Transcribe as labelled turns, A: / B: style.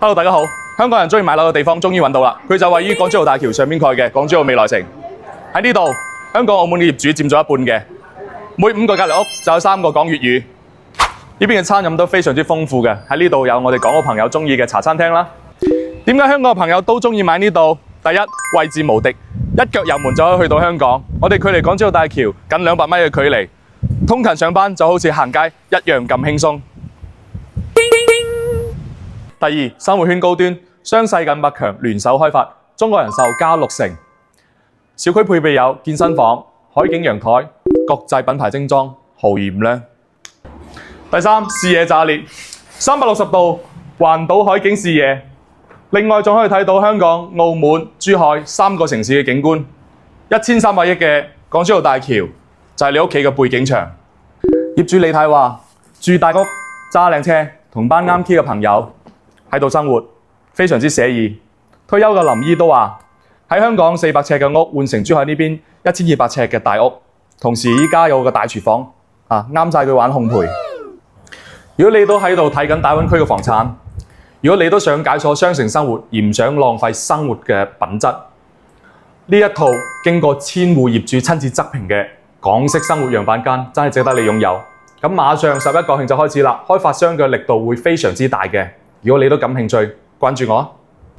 A: Hello， 大家好！香港人中意買樓嘅地方終於揾到啦，佢就位於港珠澳大橋上邊蓋嘅港珠澳未來城。喺呢度，香港、澳門嘅業主佔咗一半嘅，每5個隔離屋就有3個講粵語。呢邊嘅餐飲都非常之豐富嘅，喺呢度有我哋港澳朋友中意嘅茶餐廳啦。點解香港嘅朋友都中意買呢度？第一，位置無敵，一腳油門就可以去到香港。我哋距離港珠澳大橋僅200米嘅距離，通勤上班就好似行街一樣咁輕鬆。第二，生活圈高端，雙世錦百強聯手開發，中國人壽加6成。小區配備有健身房、海景陽台、國際品牌精裝，豪而唔靚。第三，視野炸裂，360度環島海景視野。另外仲可以睇到香港、澳門、珠海3個城市嘅景觀。1300億嘅港珠澳大橋就係你屋企嘅背景牆。業主李太話：住大屋、揸靚車，同班啱 key 嘅朋友喺度生活，非常之寫意。退休嘅林姨都話：喺香港400尺嘅屋換成珠海呢邊1200尺嘅大屋，同時依家有個大廚房，啱晒佢玩烘焙。如果你都喺度睇緊大灣區嘅房產，如果你都想解鎖雙城生活而唔想浪費生活嘅品質，呢一套經過千戶業主親自測評嘅港式生活樣板間真係值得你擁有。咁馬上11國慶就開始啦，開發商嘅力度會非常之大嘅。如果你都感興趣，關注我。